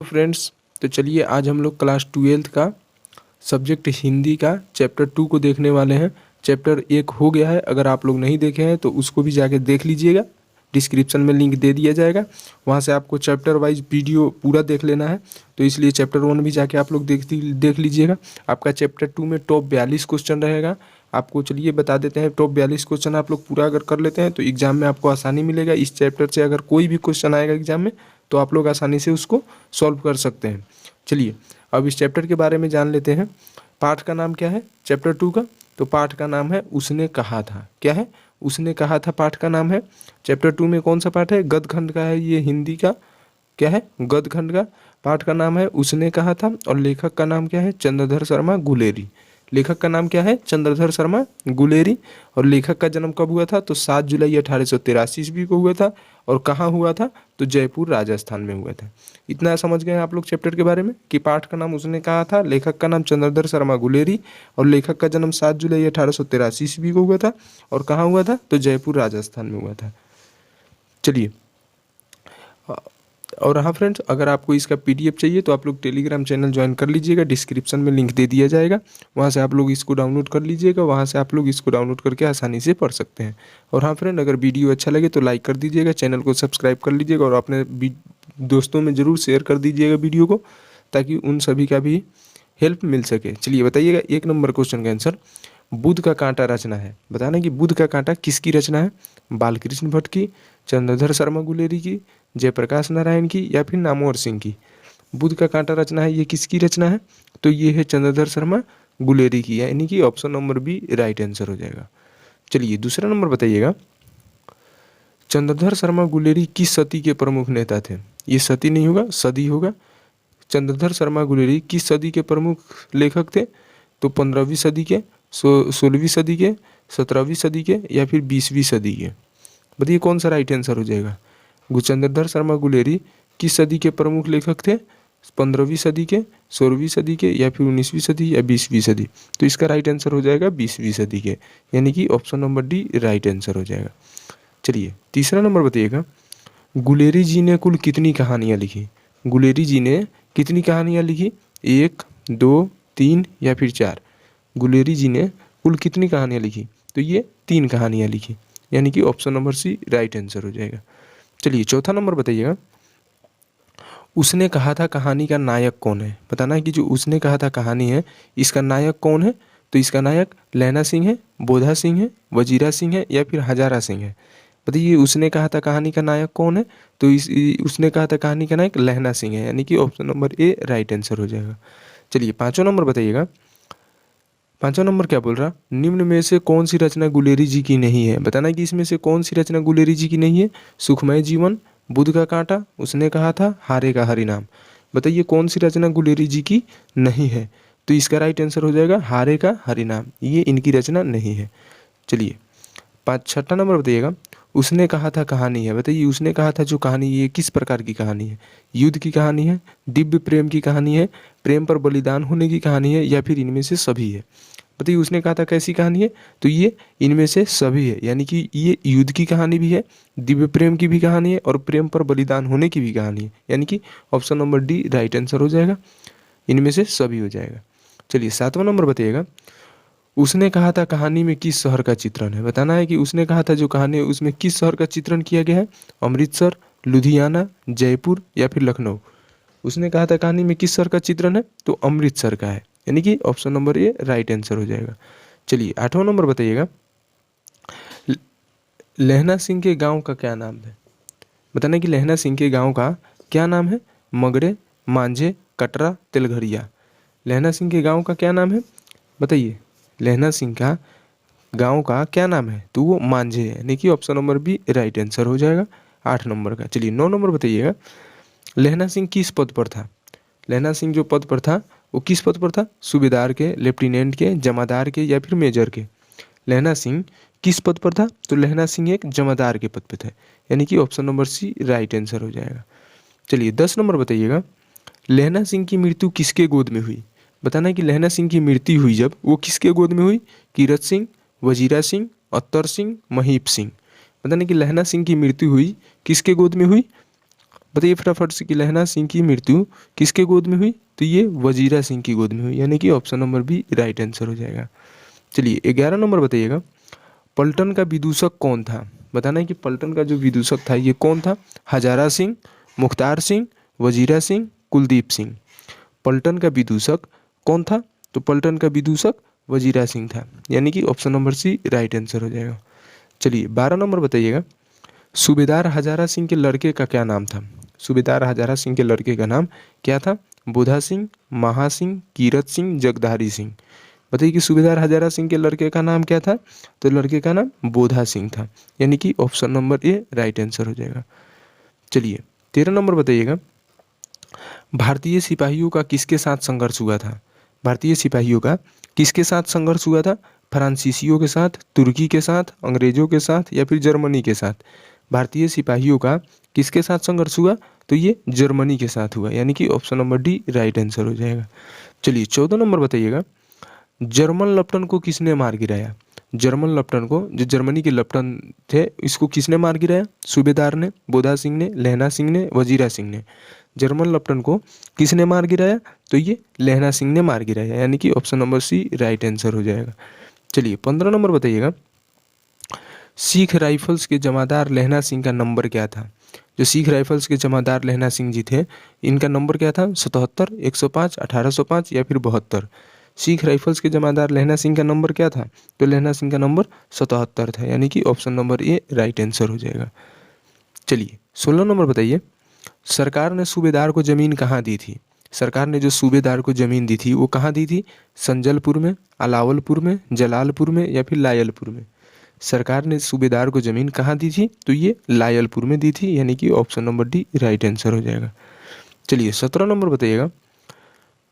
Friends, तो चलिए आज हम लोग क्लास 12th का सब्जेक्ट हिंदी का चैप्टर 2 को देखने वाले हैं। चैप्टर 1 हो गया है, अगर आप लोग नहीं देखे हैं तो उसको भी जाके देख लीजिएगा। डिस्क्रिप्शन में लिंक दे दिया जाएगा, वहाँ से आपको चैप्टर वाइज वीडियो पूरा देख लेना है। तो इसलिए चैप्टर 1 भी जाके आप लोग देख लीजिएगा। आपका चैप्टर 2 में टॉप 42 क्वेश्चन रहेगा। आपको चलिए बता देते हैं, टॉप 42 क्वेश्चन आप लोग पूरा अगर कर लेते हैं तो एग्जाम में आपको आसानी मिलेगा। इस चैप्टर से अगर कोई भी क्वेश्चन आएगा एग्जाम में तो आप लोग आसानी से उसको सॉल्व कर सकते हैं। चलिए अब इस चैप्टर के बारे में जान लेते हैं। पाठ का नाम क्या है चैप्टर 2 का? तो पाठ का नाम है उसने कहा था। क्या है? उसने कहा था, पाठ का नाम है। चैप्टर 2 में कौन सा पाठ है? गद्य खंड का है, ये हिंदी का क्या है? गद्य खंड का। पाठ का नाम है उसने कहा था और लेखक का नाम क्या है? चंद्रधर शर्मा गुलेरी। लेखक का नाम क्या है? चंद्रधर शर्मा गुलेरी। और लेखक का जन्म कब हुआ था? तो 7 जुलाई 1883 ईस्वी को हुआ था। और कहाँ हुआ था? तो जयपुर राजस्थान में हुआ था। इतना समझ गए आप लोग चैप्टर के बारे में कि पाठ का नाम उसने कहा था, लेखक का नाम चंद्रधर शर्मा गुलेरी और लेखक का जन्म 7 जुलाई 1883 ईस्वी को हुआ था। और कहाँ हुआ था? तो जयपुर राजस्थान में हुआ था। चलिए, और हाँ फ्रेंड्स, अगर आपको इसका पीडीएफ चाहिए तो आप लोग टेलीग्राम चैनल ज्वाइन कर लीजिएगा। डिस्क्रिप्शन में लिंक दे दिया जाएगा, वहाँ से आप लोग इसको डाउनलोड कर लीजिएगा। वहाँ से आप लोग इसको डाउनलोड करके आसानी से पढ़ सकते हैं। और हाँ फ्रेंड, अगर वीडियो अच्छा लगे तो लाइक कर दीजिएगा, चैनल को सब्सक्राइब कर लीजिएगा और अपने दोस्तों में ज़रूर शेयर कर दीजिएगा वीडियो को, ताकि उन सभी का भी हेल्प मिल सके। चलिए बताइएगा, 1 नंबर क्वेश्चन का आंसर, बुध का कांटा रचना है। बताना कि बुध का कांटा किसकी रचना है? बालकृष्ण भट्ट की, चंद्रधर शर्मा गुलेरी की, जयप्रकाश नारायण की या फिर नामवर सिंह की? बुध का कांटा रचना है, ये किसकी रचना है? तो ये है चंद्रधर शर्मा गुलेरी की, यानी कि option number B right answer हो जाएगा। चलिए दूसरा नंबर बताइएगा, चंद्रधर शर्मा गुलेरी किस सदी के प्रमुख नेता थे? ये सती नहीं होगा, सदी होगा। चंद्रधर शर्मा गुलेरी किस सदी के प्रमुख लेखक थे? तो 15वीं सदी के, 16वीं सदी के, 17वीं सदी के या फिर 20वीं सदी के? बताइए कौन सा राइट आंसर हो जाएगा। चंद्रधर शर्मा गुलेरी किस सदी के प्रमुख लेखक थे? 15वीं सदी के, 16वीं सदी के या फिर 19वीं सदी या 20वीं सदी? तो इसका राइट आंसर हो जाएगा 20वीं सदी के, यानी कि option number D right answer हो जाएगा। चलिए तीसरा नंबर बताइएगा, गुलेरी जी ने कुल कितनी कहानियाँ लिखी? गुलेरी जी ने कितनी कहानियाँ लिखी? 1, 2, 3 या फिर 4? गुलेरी जी ने कुल कितनी कहानियाँ लिखी? तो ये 3 कहानियाँ लिखी, यानी कि option number C right answer हो जाएगा। चलिए चौथा नंबर बताइएगा, उसने कहा था कहानी का नायक कौन है? बताना है कि जो उसने कहा था कहानी है, इसका नायक कौन है? तो इसका नायक लहना सिंह है, बोधा सिंह है, वजीरा सिंह है या फिर हजारा सिंह है? बताइए उसने कहा था कहानी का नायक कौन है? तो उसने कहा था कहानी का नायक लहना सिंह है, यानी कि option number A right answer हो जाएगा। चलिए पाँचवा नंबर बताइएगा, पाँचवा नंबर क्या बोल रहा, निम्न में से कौन सी रचना गुलेरी जी की नहीं है? बताना कि इसमें से कौन सी रचना गुलेरी जी की नहीं है? सुखमय जीवन, बुध का कांटा, उसने कहा था, हारे का हरिनाम? बताइए कौन सी रचना गुलेरी जी की नहीं है? तो इसका राइट आंसर हो जाएगा हारे का हरिनाम, ये इनकी रचना नहीं है। चलिए छठा नंबर बताइएगा, उसने कहा था कहानी है। बताइए उसने कहा था जो कहानी, ये किस प्रकार की कहानी है? युद्ध की कहानी है, दिव्य प्रेम की कहानी है, प्रेम पर बलिदान होने की कहानी है या फिर इनमें से सभी है? बताइए उसने कहा था कैसी कहानी है? तो ये इनमें से सभी है, यानी कि ये युद्ध की कहानी भी है, दिव्य प्रेम की भी कहानी है और प्रेम पर बलिदान होने की भी कहानी है, यानी कि option number D right answer हो जाएगा, इनमें से सभी हो जाएगा। चलिए सातवां नंबर बताइएगा, उसने कहा था कहानी में किस शहर का चित्रण है? बताना है कि उसने कहा था जो कहानी है उसमें किस शहर का चित्रण किया गया है? अमृतसर, लुधियाना, जयपुर या फिर लखनऊ? उसने कहा था कहानी में किस शहर का चित्रण है? तो अमृतसर का है, यानी कि option number A right answer हो जाएगा। चलिए आठवां नंबर बताइएगा, लहना सिंह के गांव का क्या नाम है? बताना कि लहना सिंह के गांव का क्या नाम है? मगरे, मांझे, कटरा, तेलघरिया? लहना सिंह के गांव का क्या नाम है? बताइए लहना सिंह का गांव का क्या नाम है? तो वो मांझे है, यानी कि option number B right answer हो जाएगा 8 नंबर का। चलिए 9 नंबर बताइएगा, लहना सिंह किस पद पर था? लहना सिंह जो पद पर था वो किस पद पर था? सूबेदार के, लेफ्टिनेंट के, जमादार के या फिर मेजर के? लहना सिंह किस पद पर था? तो लहना सिंह एक जमादार के पद पर थे, यानी कि option number C right answer हो जाएगा। चलिए 10 नंबर बताइएगा, लहना सिंह की मृत्यु किसके गोद में हुई? बताना है कि लहना सिंह की मृत्यु हुई जब, वो किसके गोद में हुई? कीरत सिंह, वजीरा सिंह, अत्तर सिंह, महीप सिंह? बताना कि लहना सिंह की मृत्यु हुई किसके गोद में हुई? बताइए फटाफट से कि लहना सिंह की मृत्यु किसके गोद में हुई, तो ये वजीरा सिंह की गोद में हुई, यानी कि option number B right answer हो जाएगा। चलिए 11 नंबर बताइएगा, पलटन का विदूषक कौन था। बताना है कि पलटन का जो विदूषक था ये कौन था। हजारा सिंह, मुख्तार सिंह, वजीरा सिंह, कुलदीप सिंह। पलटन का विदूषक कौन था, तो पलटन का विदूषक वजीरा सिंह था, यानी कि option number C right answer हो जाएगा। चलिए 12 नंबर बताइएगा, सूबेदार हजारा सिंह के लड़के का क्या नाम था। सूबेदार हजारा सिंह के लड़के का नाम क्या था। बोधा सिंह, महा सिंह, कीरत सिंह, जगधारी सिंह। बताइए कि सूबेदार हजारा सिंह के लड़के का नाम क्या था, तो लड़के का नाम बोधा सिंह था, यानी कि option number A right answer हो जाएगा। चलिए 13 नंबर बताइएगा, भारतीय सिपाहियों का किसके साथ संघर्ष हुआ था। भारतीय सिपाहियों का किसके साथ संघर्ष हुआ था। फ्रांसीसियों के साथ, तुर्की के साथ, अंग्रेजों के साथ या फिर जर्मनी के साथ। भारतीय सिपाहियों का किसके साथ संघर्ष हुआ, तो ये जर्मनी के साथ हुआ, यानी कि option number D right answer हो जाएगा। चलिए 14 नंबर बताइएगा, जर्मन लेफ्टिनेंट को किसने मार गिराया। जर्मन लेफ्टिनेंट को, जो जर्मनी के लेफ्टिनेंट थे, इसको किसने मार गिराया। सूबेदार ने, बोधा सिंह ने, लहना सिंह ने, वजीरा सिंह ने। जर्मन लेफ्टिनेंट को किसने मार गिराया, तो ये लहना सिंह ने मार गिराया, यानी कि option number C right answer हो जाएगा। चलिए 15 नंबर बताइएगा, सिख राइफल्स के जमादार लहना सिंह का नंबर क्या था। जो सिख राइफल्स के जमादार लहना सिंह जी थे, इनका नंबर क्या था। 77, 105, 1805 या फिर 72। सिख राइफल्स के जमादार लहना सिंह का नंबर क्या था, तो लहना सिंह का नंबर 77 था, यानी कि option number A right answer हो जाएगा। चलिए 16 नंबर बताइए, सरकार ने सूबेदार को ज़मीन कहाँ दी थी। सरकार ने जो सूबेदार को ज़मीन दी थी वो कहाँ दी थी। संजलपुर में, अलावलपुर में, जलालपुर में या फिर लायलपुर में। सरकार ने सूबेदार को ज़मीन कहाँ दी थी, तो ये लायलपुर में दी थी, यानी कि option number D right answer हो जाएगा। चलिए 17 नंबर बताइएगा,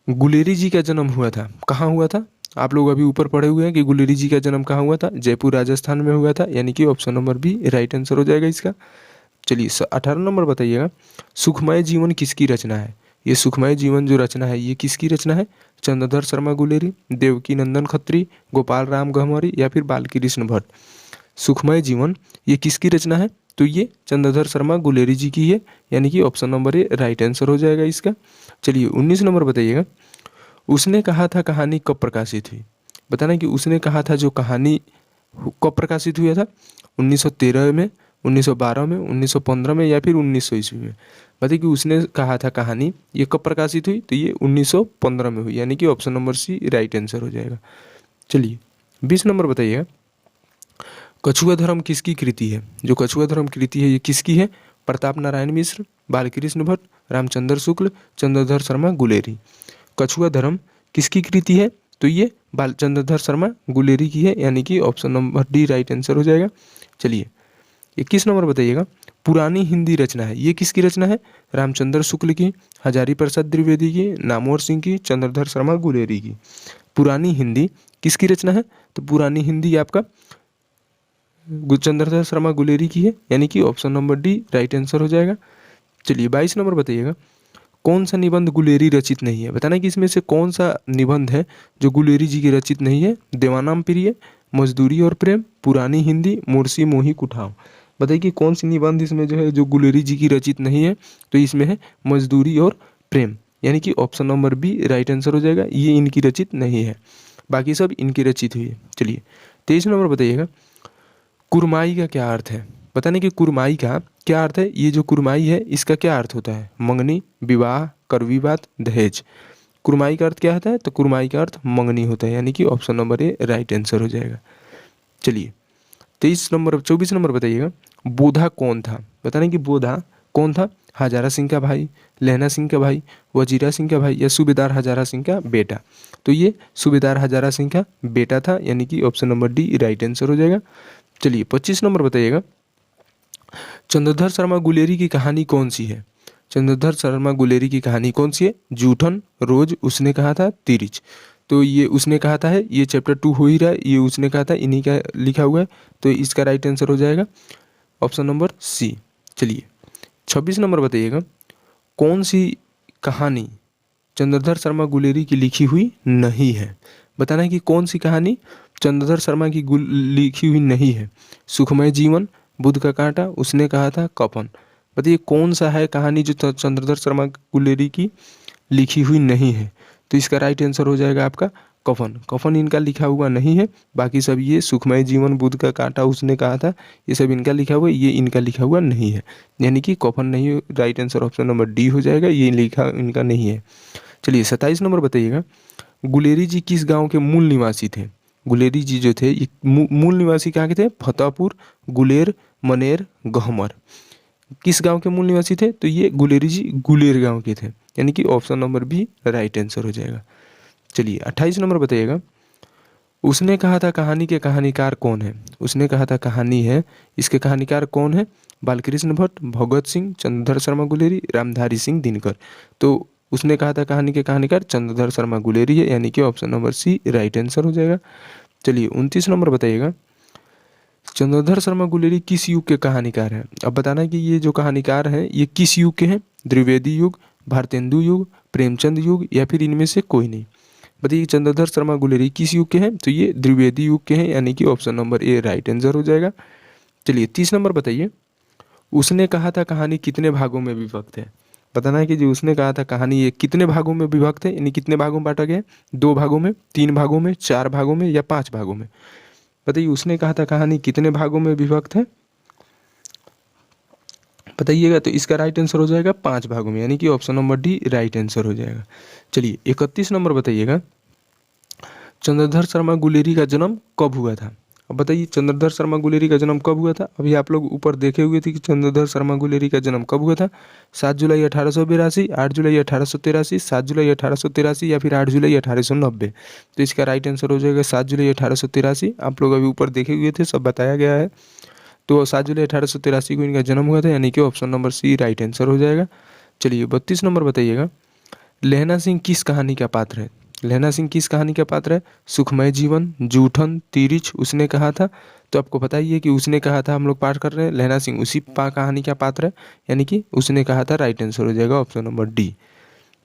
गुलेरी जी का जन्म हुआ था, कहाँ हुआ था। आप लोग अभी ऊपर पढ़े हुए हैं कि गुलेरी जी का जन्म कहाँ हुआ था, जयपुर राजस्थान में हुआ था, यानी कि option number B right answer हो जाएगा इसका। चलिए 18 नंबर बताइएगा, सुखमय जीवन किसकी रचना है। ये सुखमय जीवन जो रचना है ये किसकी रचना है। चंद्रधर शर्मा गुलेरी, देवकी नंदन खत्री, गोपाल राम गहमरी या फिर बालकृष्ण भट्ट। सुखमय जीवन ये किसकी रचना है, तो ये चंद्रधर शर्मा गुलेरी जी की है, यानी कि option number A right answer हो जाएगा इसका। चलिए 19 नंबर बताइएगा, उसने कहा था कहानी कब प्रकाशित हुई। बताना कि उसने कहा था जो कहानी कब प्रकाशित हुआ था। 1913 में, 1912 में, 1915 में या फिर 1900 ईस्वी में। बताइए कि उसने कहा था कहानी ये कब प्रकाशित हुई, तो ये 1915 में हुई, यानी कि option number C right answer हो जाएगा। चलिए 20 नंबर बताइएगा, कछुआ धर्म किसकी कृति है। जो कछुआ धर्म कृति है ये किसकी है। प्रताप नारायण मिश्र, बालकृष्ण भट्ट, रामचंद्र शुक्ल, चंद्रधर शर्मा गुलेरी। कछुआ धर्म किसकी कृति है, तो ये चंद्रधर शर्मा गुलेरी की है, यानी कि option number D right answer हो जाएगा। चलिए 21 नंबर बताइएगा, पुरानी हिंदी रचना है ये किसकी रचना है। रामचंद्र शुक्ल की, हजारी प्रसाद द्विवेदी की, नामवर सिंह की, चंद्रधर शर्मा गुलेरी की। पुरानी हिंदी किसकी रचना है, तो पुरानी हिंदी आपका चंद्रधर शर्मा गुलेरी की है, यानी कि option number D right answer हो जाएगा। चलिए 22 नंबर बताइएगा, कौन सा निबंध गुलेरी रचित नहीं है। बताना कि इसमें से कौन सा निबंध है जो गुलेरी जी की रचित नहीं है। देवानाम प्रिय, मजदूरी और प्रेम, पुरानी हिंदी, मुर्सी मोही कुठाव। बताइए कि कौन सी निबंध इसमें जो है जो गुलेरी जी की रचित नहीं है, तो इसमें है मजदूरी और प्रेम, यानी कि option number B right answer हो जाएगा। ये इनकी रचित नहीं है, बाकी सब इनकी रचित हुई है। चलिए 23 नंबर बताइएगा, कुरमाई का क्या अर्थ है। बताने कि कुरमाई का क्या अर्थ है। ये जो कुरमाई है इसका क्या अर्थ होता है। मंगनी, विवाह, करवी बात, दहेज। कुरमाई का अर्थ क्या होता है, तो कुरमाई का अर्थ मंगनी होता है, यानी कि option number A right answer हो जाएगा। चलिए 24 नंबर बताइएगा, बोधा कौन था। बताने कि बोधा कौन था। हजारा सिंह का भाई, लहना सिंह का भाई, वजीरा सिंह का भाई या सूबेदार हजारा सिंह का बेटा। तो ये सूबेदार हजारा सिंह का बेटा था, यानी कि option number D right answer हो जाएगा। चलिए 25 नंबर बताइएगा, चंद्रधर शर्मा गुलेरी की कहानी कौन सी है। चंद्रधर शर्मा गुलेरी की कहानी कौन सी है। जूठन, रोज, उसने कहा था, तिरिच। तो ये उसने कहा था है, ये चैप्टर 2 हो ही रहा है, ये उसने कहा था इन्हीं का लिखा हुआ है, तो इसका राइट आंसर हो जाएगा ऑप्शन नंबर सी। चलिए 26 नंबर बताइएगा, कौन सी कहानी चंद्रधर शर्मा गुलेरी की लिखी हुई नहीं है। बताना है कि कौन सी कहानी चंद्रधर शर्मा की लिखी हुई नहीं है। सुखमय जीवन, बुद्ध का कांटा, उसने कहा था, कफन। बताइए कौन सा है कहानी जो चंद्रधर शर्मा गुलेरी की लिखी हुई नहीं है? तो इसका राइट आंसर हो जाएगा आपका कफन। कफन इनका लिखा हुआ नहीं है, बाकी सब ये सुखमय जीवन, बुद्ध का कांटा उसने कहा था, ये सब इनका लिखा हुआ है, ये इनका लिखा हुआ नहीं है। यानी कि कफन नहीं, right answer option number D हो जाएगा, ये लिखा इनका नहीं है। चलिए 27 नंबर बताइएगा, गुलेरी जी किस गांव के मूल निवासी थे? गुलेरी जी जो थे ये मूल निवासी कहाँ के थे? फतेहपुर, गुलेर, मनेर, गहमर। किस गांव के मूल निवासी थे? तो ये गुलेरी जी गुलेर गांव के थे, यानी कि option number B right answer हो जाएगा। चलिए 28 नंबर बताइएगा, उसने कहा था कहानी के कहानीकार कौन है? उसने कहा था कहानी है, इसके कहानीकार कौन है? बालकृष्ण भट्ट, भगत सिंह, चंद्रधर शर्मा गुलेरी, रामधारी सिंह दिनकर। तो उसने कहा था कहानी के कहानीकार चंद्रधर शर्मा गुलेरी है, यानी कि option number C right answer हो जाएगा। चलिए 29 नंबर बताइएगा, चंद्रधर शर्मा गुलेरी किस युग के कहानीकार हैं? अब बताना है कि ये जो कहानीकार हैं ये किस युग के हैं? द्विवेदी युग, भारतेंदु युग, प्रेमचंद युग, या फिर इनमें से कोई नहीं। बताइए चंद्रधर शर्मा गुलेरी किस युग के हैं? तो ये द्विवेदी युग के हैं, यानी कि option number A right answer हो जाएगा। चलिए 30 नंबर बताइए, उसने कहा था कहानी कितने भागों में विभक्त है? बताना है कि जो उसने कहा था कहानी ये कितने भागों में विभक्त है, यानी कितने भागों में बांटा गया है? 2 भागों में, 3 भागों में, 4 भागों में, या 5 भागों में? बताइए उसने कहा था कहानी कितने भागों में विभक्त है, बताइएगा। तो इसका राइट आंसर हो जाएगा 5 भागों में, यानी कि option number D right answer हो जाएगा। चलिए 31 नंबर बताइएगा, चंद्रधर शर्मा गुलेरी का जन्म कब हुआ था? अब बताइए चंद्रधर शर्मा गुलेरी का जन्म कब हुआ था? अभी आप लोग ऊपर देखे हुए थे कि चंद्रधर शर्मा गुलेरी का जन्म कब हुआ था? 7 जुलाई 1882, 8 जुलाई 1883, 7 जुलाई 1883, या फिर 8 जुलाई 1890। तो इसका राइट आंसर हो जाएगा 7 जुलाई 1883। आप लोग अभी ऊपर देखे हुए थे, सब बताया गया है। तो 7 जुलाई 1883 को इनका जन्म हुआ था, यानी कि option number C right answer हो जाएगा। चलिए 32 नंबर बताइएगा, लहना सिंह किस कहानी का पात्र है? लहना सिंह किस कहानी का पात्र है? सुखमय जीवन, जूठन, तिरिच, उसने कहा था। तो आपको पता ही है कि उसने कहा था हम लोग पाठ कर रहे हैं, लहना सिंह उसी कहानी का पात्र है, यानी कि उसने कहा था, राइट आंसर हो जाएगा ऑप्शन नंबर डी।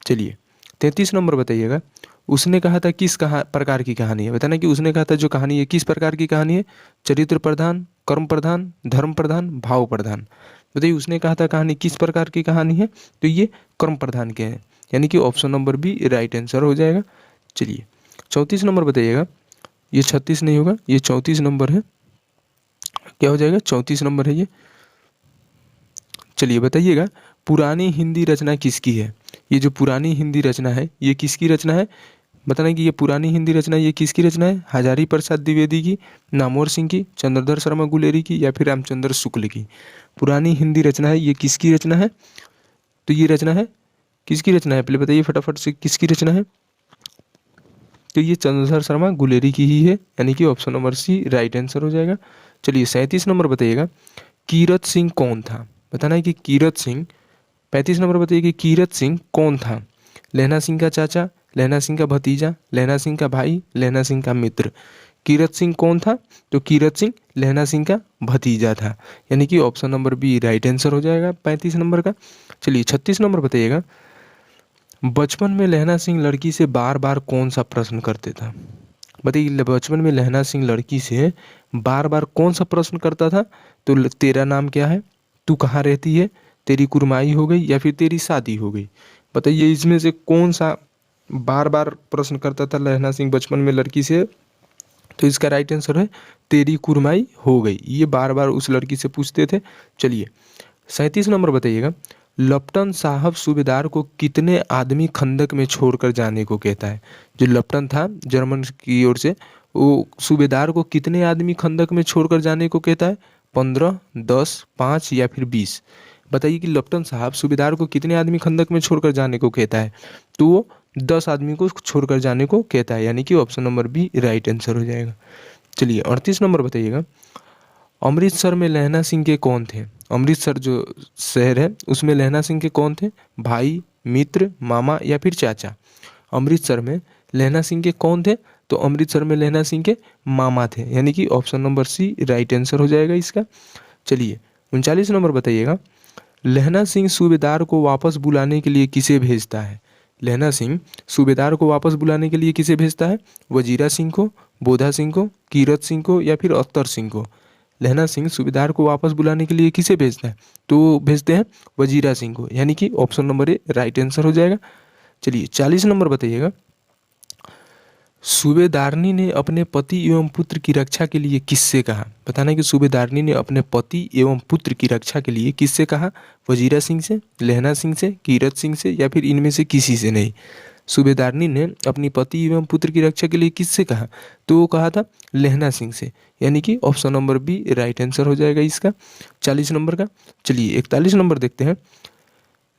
चलिए 33 नंबर बताइएगा, उसने कहा था किस प्रकार की कहानी है? बताना कि उसने कहा था जो कहानी है किस प्रकार की कहानी है? चरित्र प्रधान, कर्म प्रधान, धर्म प्रधान, भाव प्रधान। बताइए उसने कहा था कहानी किस प्रकार की कहानी है? तो ये कर्म प्रधान के हैं, यानी कि option number B right answer हो जाएगा। चलिए 34 नंबर बताइएगा, ये 36 नहीं होगा, ये 34 नंबर है, क्या हो जाएगा? 34 नंबर है ये। चलिए बताइएगा, पुरानी हिंदी रचना किसकी है? ये जो पुरानी हिंदी रचना है ये किसकी रचना है? बताना कि ये पुरानी हिंदी रचना ये किसकी रचना है? हजारी प्रसाद द्विवेदी की, नामवर सिंह की, चंद्रधर शर्मा गुलेरी की, या फिर रामचंद्र शुक्ल की? पुरानी हिंदी रचना है ये किसकी रचना है? तो ये रचना है किसकी रचना है? पहले बताइए फटाफट से, किसकी रचना है? तो ये चंद्रधर शर्मा गुलेरी की ही है, यानी कि option number C right answer हो जाएगा। चलिए 37 नंबर बताइएगा, कीरत सिंह कौन था? बताना है कि कीरत सिंह, 35 नंबर बताइए कि कीरत सिंह कौन था? लहना सिंह का चाचा, लहना सिंह का भतीजा, लहना सिंह का भाई, लहना सिंह का मित्र। कीरत सिंह कौन था? तो कीरत सिंह लहना सिंह का भतीजा था, यानी कि option number B right answer हो जाएगा 35 नंबर का। चलिए 36 नंबर बताइएगा, बचपन में लहना सिंह लड़की से बार बार कौन सा प्रश्न करते था? बताइए बचपन में लहना सिंह लड़की से बार बार कौन सा प्रश्न करता था? तो तेरा नाम क्या है, तू कहाँ रहती है, तेरी कुर्माई हो गई, या फिर तेरी शादी हो गई? बताइए इसमें से कौन सा बार बार प्रश्न करता था लहना सिंह बचपन में लड़की से? तो इसका राइट आंसर है तेरी कुर्माई हो गई, ये बार बार उस लड़की से पूछते थे। चलिए 37 नंबर बताइएगा, लप्टन साहब सूबेदार को कितने आदमी खंदक में छोड़कर जाने को कहता है? जो लप्टन था जर्मन की ओर से, वो सूबेदार को कितने आदमी खंदक में छोड़कर जाने को कहता है? 15, 10, 5, या फिर 20? बताइए कि लप्टन साहब सूबेदार को कितने आदमी खंदक में छोड़कर जाने को कहता है? तो वो 10 आदमी को छोड़कर जाने को कहता है, यानी कि option number B right answer हो जाएगा। चलिए 38 नंबर बताइएगा, अमृतसर में लहना सिंह के कौन थे? अमृतसर जो शहर है उसमें लहना सिंह के कौन थे? भाई, मित्र, मामा, या फिर चाचा? अमृतसर में लहना सिंह के कौन थे? तो अमृतसर में लहना सिंह के मामा थे, यानी कि option number C right answer हो जाएगा इसका। चलिए 39 नंबर बताइएगा, लहना सिंह सूबेदार को वापस बुलाने के लिए किसे भेजता है? लहना सिंह सूबेदार को वापस बुलाने के लिए किसे भेजता है? वजीरा सिंह को, बोधा सिंह को, कीरत सिंह को, या फिर अख्तर सिंह को? लहना सिंह सूबेदार को वापस बुलाने के लिए किसे भेजता है? तो भेजते हैं वजीरा सिंह को, यानी कि option number A right answer हो जाएगा। चलिए 40 नंबर बताइएगा। सूबेदारनी ने अपने पति एवं पुत्र की रक्षा के लिए किससे कहा? बताना कि सूबेदारनी ने अपने पति एवं पुत्र की रक्षा के लिए किससे कहा? वजीरा सिंह से, लहना सिंह से, कीरत सिंह से, या फिर इनमें से किसी से नहीं। सूबेदारनी ने अपनी पति एवं पुत्र की रक्षा के लिए किससे कहा? तो वो कहा था लहना सिंह से, यानी कि option number B right answer हो जाएगा इसका 40 नंबर का। चलिए 41 नंबर देखते हैं।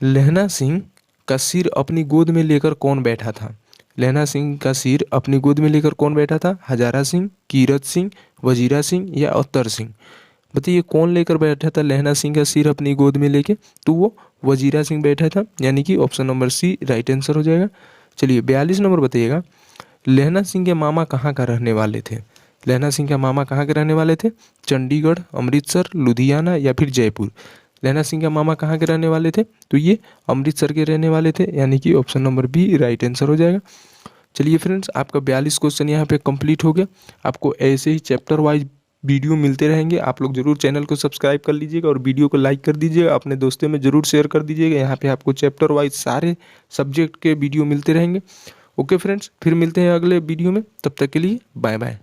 लहना सिंह का सिर अपनी गोद में लेकर कौन बैठा था? लहना सिंह का सिर अपनी गोद में लेकर कौन बैठा था? हजारा सिंह, कीरत सिंह, वजीरा सिंह या अत्तर सिंह? बताइए कौन लेकर बैठा था लहना सिंह का सिर अपनी गोद में लेके? तो वो वजीरा सिंह बैठा था, यानी कि option number C right answer हो जाएगा। चलिए 42 नंबर बताइएगा। लहना सिंह के मामा कहाँ का रहने वाले थे? लहना सिंह के मामा कहाँ के रहने वाले थे? चंडीगढ़, अमृतसर, लुधियाना या फिर जयपुर? लहना सिंह के मामा कहाँ के रहने वाले थे? तो ये अमृतसर के रहने वाले थे, यानी कि option number B right answer हो जाएगा। चलिए फ्रेंड्स, आपका 42 क्वेश्चन यहाँ पे कंप्लीट हो गया। आपको ऐसे ही चैप्टर वाइज वीडियो मिलते रहेंगे। आप लोग जरूर चैनल को सब्सक्राइब कर लीजिएगा और वीडियो को लाइक कर दीजिएगा, अपने दोस्तों में जरूर शेयर कर दीजिएगा। यहाँ पे आपको चैप्टर वाइज सारे सब्जेक्ट के वीडियो मिलते रहेंगे। ओके फ्रेंड्स, फिर मिलते हैं अगले वीडियो में, तब तक के लिए बाय बाय।